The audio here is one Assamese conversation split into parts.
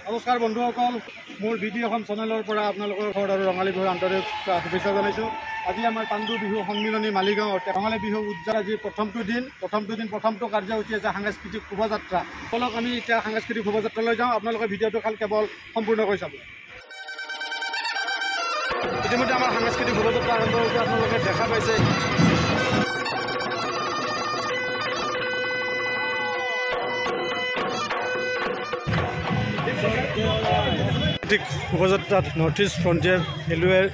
নমস্কাৰ বন্ধুসকল, মোৰ ভিডিঅ'খন চেনেলৰ পৰা আপোনালোকৰ ঘৰত আৰু ৰঙালী বিহুৰ আন্তৰিক শুভেচ্ছা জনাইছোঁ। আজি আমাৰ পাণ্ডু বিহু সন্মিলনী মালিগাঁৱত ৰঙালী বিহু উদযাপন আজি প্ৰথমটো কাৰ্যসূচী আছে সাংস্কৃতিক শোভাযাত্ৰা। বলক আমি এতিয়া সাংস্কৃতিক শোভাযাত্ৰালৈ যাওঁ। আপোনালোকে ভিডিঅ'টো কেৱল সম্পূৰ্ণকৈ চাব। ইতিমধ্যে আমাৰ সাংস্কৃতিক শোভাযাত্ৰা আৰম্ভ হৈছে, আপোনালোকে দেখা পাইছে। শোভাযাত্ৰাত নৰ্থ ইষ্ট ফ্ৰণ্টিয়াৰ ৰেলৱেৰ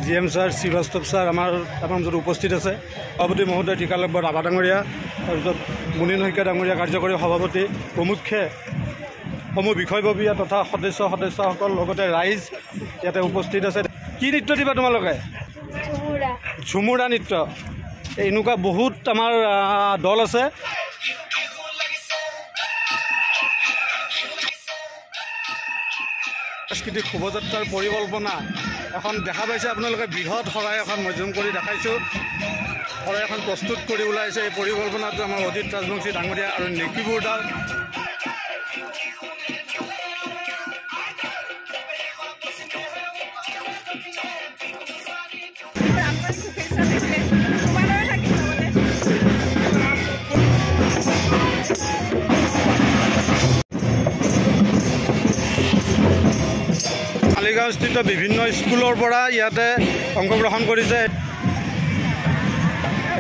GM ছাৰ, শ্ৰীবাস্তৱ ছাৰ আমাৰ মাজত উপস্থিত আছে। সভাপতি মহোদয় টিকালব্য ৰাভা ডাঙৰীয়া, তাৰপিছত মুনীন শইকীয়া ডাঙৰীয়া কাৰ্যকৰী সভাপতি, প্ৰমুখ্যে সমূহ বিষয়ববীয়া তথা সদস্যসকল, লগতে ৰাইজ ইয়াতে উপস্থিত আছে। কি নৃত্য দিবা তোমালোকে? ঝুমুৰা নৃত্য। এনেকুৱা বহুত আমাৰ দল আছে। সাংস্কৃতিক শোভাযাত্ৰাৰ পৰিকল্পনা এখন দেখা পাইছে আপোনালোকে। বৃহৎ শৰাই এখন মধ্যম কৰি দেখাইছোঁ। শৰাই এখন প্ৰস্তুত কৰি ওলাইছে। এই পৰিকল্পনাটো আমাৰ অজিত ৰাজবংশী ডাঙৰীয়া আৰু নেকিবুৰ দাল। মালিগাঁওস্থিত বিভিন্ন স্কুলৰ পৰা ইয়াতে অংশগ্ৰহণ কৰিছে।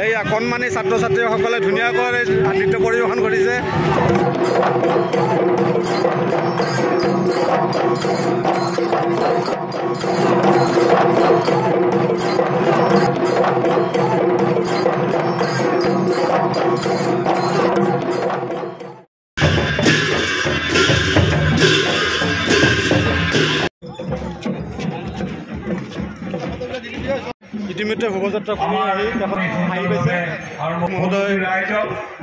এই কণমানি ছাত্ৰ ছাত্ৰীসকলে ধুনীয়াকৈ নৃত্য পৰিৱেশন কৰিছে। ইতিমধ্যে শোভাযাত্ৰা শুনি আহি পাইছে মহোদয়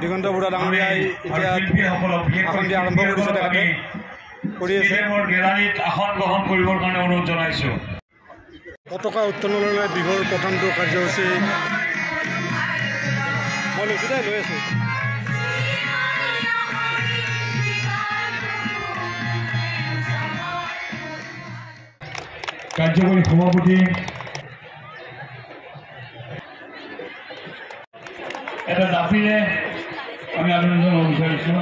দিগন্ত বুঢ়া ডাঙৰীয়াই এতিয়া আসন দিয়া আৰম্ভ কৰিছে। তেখেতে কৰি আছে। পতাকা উত্তোলনলৈ বিহুৰ প্ৰথমটো কাৰ্যসূচী মই লৈছোঁ দেই, লৈ আছোঁ। কাৰ্যকৰী সভাপতি এটা জাপিৰে আমি আবেদন জনাব বিচাৰিছোঁ।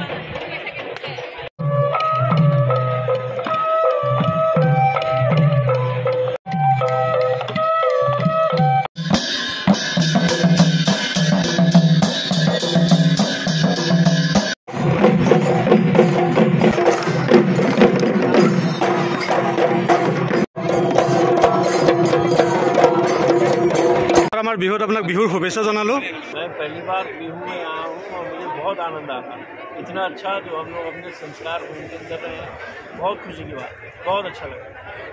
আমাৰ বিহুত আপোনাক বিহুৰ শুভেচ্ছা জনালোঁ। मैं पहली बार बिहू में आया हूँ और मुझे बहुत आनंद आ रहा है। इतना अच्छा जो हम लोग अपने संस्कार मेंटेन कर रहे हैं, बहुत खुशी की बात है, बहुत अच्छा लगा।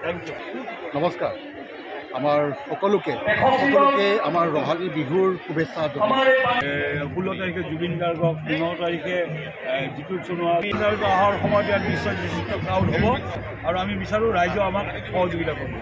Thank you. নমস্কাৰ। আমাৰ সকলোকে আমাৰ ৰঙালী বিহুৰ শুভেচ্ছা জনালোঁ। 16 তাৰিখে জুবিন গাৰ্গক, 15 তাৰিখে জিতুল সোণোৱাল। জুবিন গাৰ্গ অহাৰ সময়ত ইয়াত নিশ্চয় যথেষ্ট ক্ৰাউড হ'ব আৰু আমি বিচাৰোঁ ৰাইজেও আমাক সহযোগিতা কৰিব।